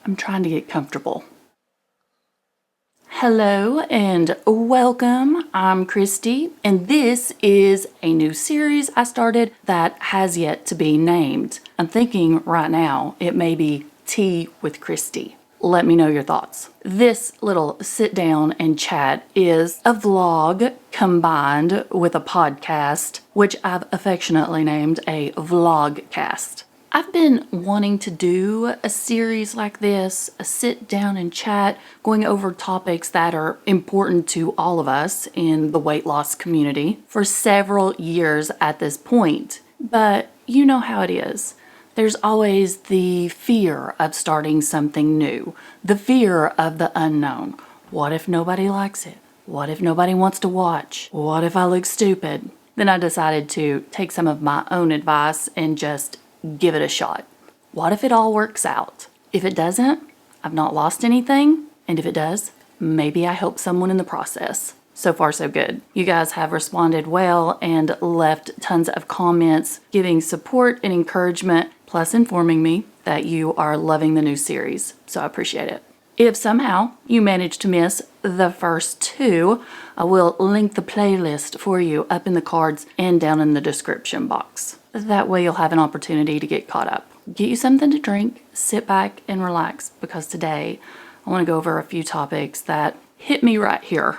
I'm trying to get comfortable. Hello and welcome. I'm Kristi, and this is a new series I started that has yet to be named. I'm thinking right now it may be Tea with Kristi. Let me know your thoughts. This little sit down and chat is a vlog combined with a podcast, which I've affectionately named a VlogCast. I've been wanting to do a series like this, a sit down and chat, going over topics that are important to all of us in the weight loss community for several years at this point. But you know how it is. There's always the fear of starting something new, the fear of the unknown. What if nobody likes it? What if nobody wants to watch? What if I look stupid? Then I decided to take some of my own advice and just give it a shot. What if it all works out? If it doesn't, I've not lost anything. And if it does, maybe I help someone in the process. So far, so good. You guys have responded well and left tons of comments giving support and encouragement, plus informing me that you are loving the new series. So I appreciate it. If somehow you managed to miss the first two, I will link the playlist for you up in the cards and down in the description box. That way you'll have an opportunity to get caught up. Get you something to drink, sit back and relax, because today I want to go over a few topics that hit me right here.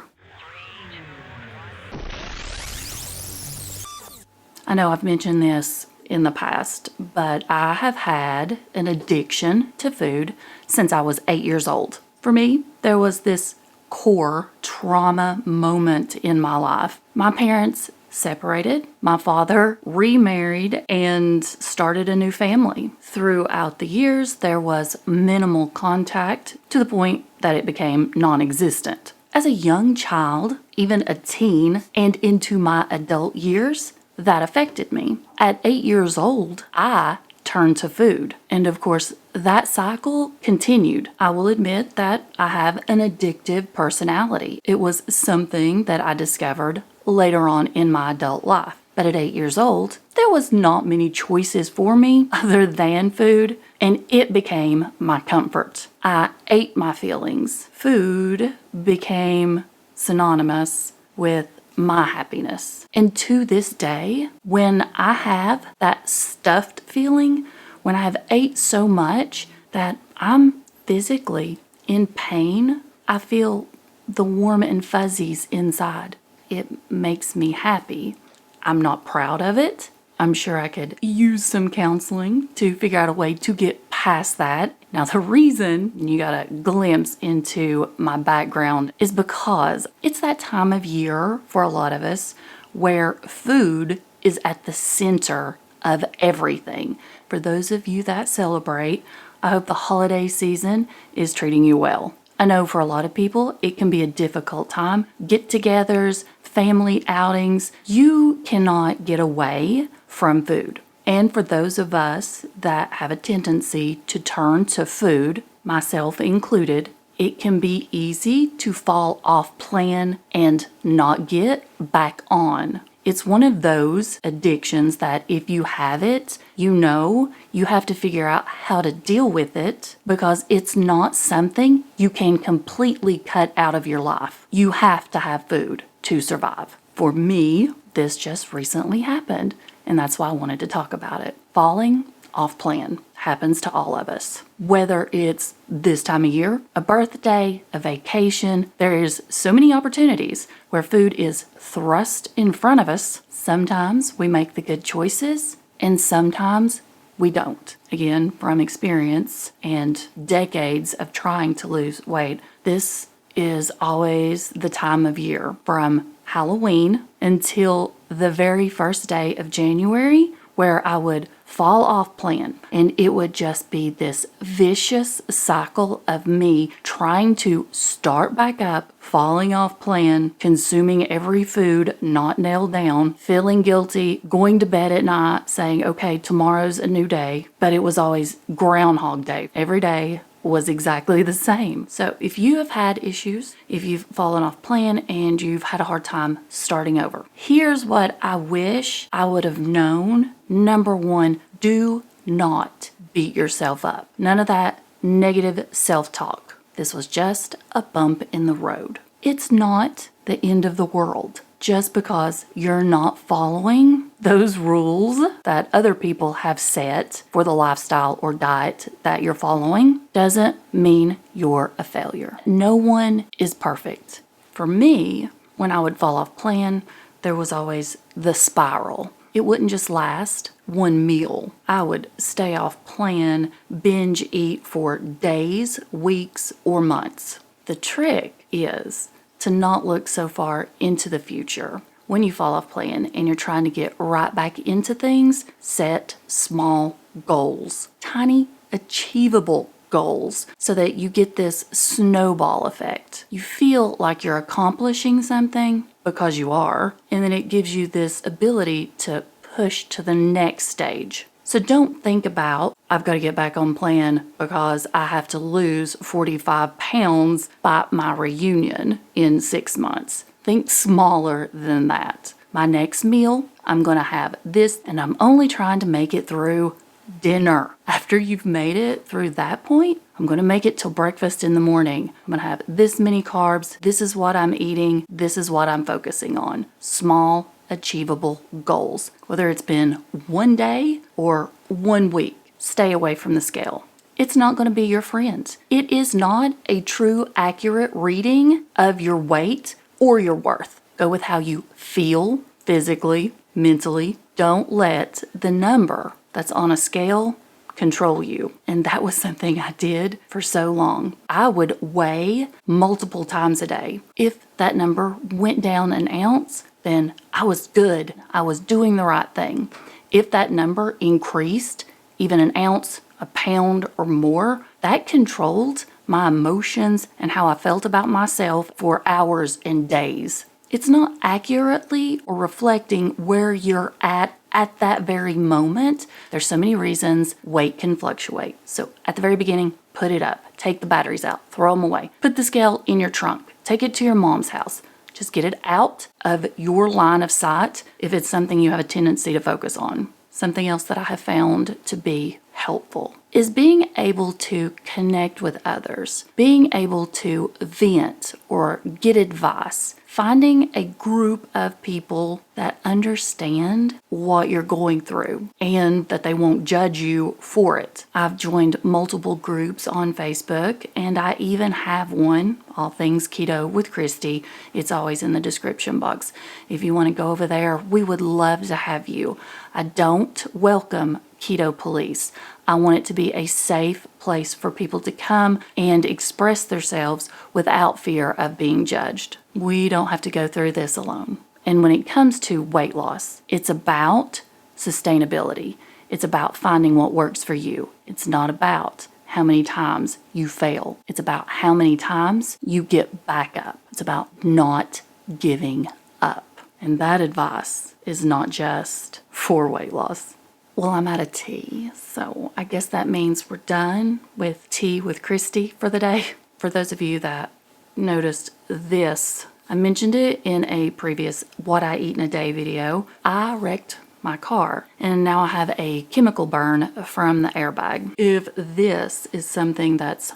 I know I've mentioned this in the past, but I have had an addiction to food since I was 8 years old. For me, there was this core trauma moment in my life. My parents separated. My father remarried and started a new family. Throughout the years, there was minimal contact to the point that it became non-existent. As a young child, even a teen, and into my adult years, that affected me. At 8 years old, I turned to food. And of course, that cycle continued. I will admit that I have an addictive personality. It was something that I discovered later on in my adult life. But at 8 years old, there was not many choices for me other than food, and it became my comfort. I ate my feelings. Food became synonymous with my happiness. And to this day, when I have that stuffed feeling, when I have ate so much that I'm physically in pain, I feel the warm and fuzzies inside. It makes me happy. I'm not proud of it. I'm sure I could use some counseling to figure out a way to get past that. Now, the reason you got a glimpse into my background is because it's that time of year for a lot of us where food is at the center of everything. For those of you that celebrate, I hope the holiday season is treating you well. I know for a lot of people, it can be a difficult time. Get-togethers, family outings, you cannot get away from food. And for those of us that have a tendency to turn to food, myself included, it can be easy to fall off plan and not get back on. It's one of those addictions that if you have it, you know you have to figure out how to deal with it, because it's not something you can completely cut out of your life. You have to have food to survive. For me, this just recently happened, and that's why I wanted to talk about it. Falling off plan happens to all of us. Whether it's this time of year, a birthday, a vacation, there is so many opportunities where food is thrust in front of us. Sometimes we make the good choices, and sometimes we don't. Again, from experience and decades of trying to lose weight, this is always the time of year from Halloween until the very first day of January where I would fall off plan, and it would just be this vicious cycle of me trying to start back up, falling off plan, consuming every food not nailed down, feeling guilty, going to bed at night saying, okay, tomorrow's a new day. But it was always Groundhog Day. Every day was exactly the same. So if you have had issues, if you've fallen off plan and you've had a hard time starting over, here's what I wish I would have known. Number one, do not beat yourself up. None of that negative self-talk. This was just a bump in the road. It's not the end of the world. Just because you're not following those rules that other people have set for the lifestyle or diet that you're following doesn't mean you're a failure. No one is perfect. For me, when I would fall off plan, there was always the spiral. It wouldn't just last one meal. I would stay off plan, binge eat for days, weeks, or months. The trick is to not look so far into the future. When you fall off plan and you're trying to get right back into things, set small goals. Tiny, achievable goals so that you get this snowball effect. You feel like you're accomplishing something because you are, and then it gives you this ability to push to the next stage. So don't think about, I've got to get back on plan because I have to lose 45 pounds by my reunion in 6 months. Think smaller than that. My next meal, I'm going to have this, and I'm only trying to make it through dinner. After you've made it through that point, I'm going to make it till breakfast in the morning. I'm going to have this many carbs. This is what I'm eating. This is what I'm focusing on. Small, achievable goals. Whether it's been one day or 1 week, stay away from the scale. It's not going to be your friend. It is not a true, accurate reading of your weight or your worth. Go with how you feel physically, mentally. Don't let the number that's on a scale control you. And that was something I did for so long. I would weigh multiple times a day. If that number went down an ounce, then I was good. I was doing the right thing. If that number increased even an ounce, a pound, or more, that controlled my emotions and how I felt about myself for hours and days. It's not accurately or reflecting where you're at that very moment. There's so many reasons weight can fluctuate. So at the very beginning, put it up. Take the batteries out. Throw them away. Put the scale in your trunk. Take it to your mom's house. Just get it out of your line of sight if it's something you have a tendency to focus on. Something else that I have found to be helpful is being able to connect with others, being able to vent or get advice, finding a group of people that understand what you're going through and that they won't judge you for it. I've joined multiple groups on Facebook, and I even have one, All Things Keto with Kristi. It's always in the description box. If you want to go over there, we would love to have you. I don't welcome keto police. I want it to be a safe place for people to come and express themselves without fear of being judged. We don't have to go through this alone. And when it comes to weight loss, it's about sustainability. It's about finding what works for you. It's not about how many times you fail. It's about how many times you get back up. It's about not giving up. And that advice is not just for weight loss. Well, I'm out of tea, so I guess that means we're done with tea with Kristi for the day. For those of you that noticed this, I mentioned it in a previous What I Eat in a Day video. I wrecked my car, and now I have a chemical burn from the airbag. If this is something that's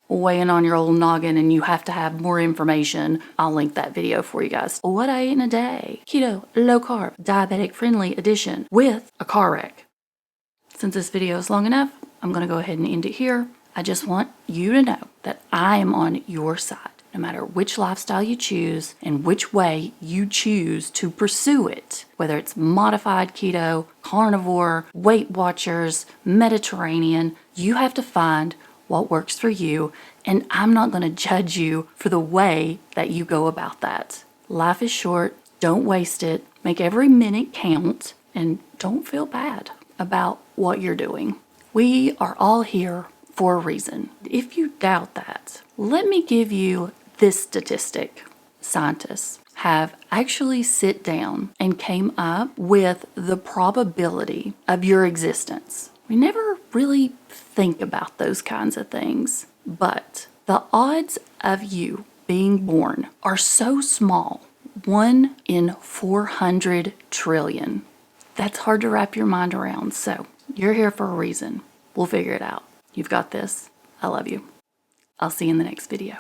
weighing on your old noggin and you have to have more information, I'll link that video for you guys. What I Eat in a Day, keto, low carb, diabetic friendly edition with a car wreck. Since this video is long enough, I'm going to go ahead and end it here. I just want you to know that I am on your side. No matter which lifestyle you choose and which way you choose to pursue it, whether it's modified keto, carnivore, Weight Watchers, Mediterranean, you have to find what works for you, and I'm not going to judge you for the way that you go about that. Life is short. Don't waste it. Make every minute count, and don't feel bad about what you're doing. We are all here for a reason. If you doubt that, let me give you this statistic. Scientists have actually sit down and came up with the probability of your existence. We never really think about those kinds of things, but the odds of you being born are so small, 1 in 400 trillion. That's hard to wrap your mind around, so you're here for a reason. We'll figure it out. You've got this. I love you. I'll see you in the next video.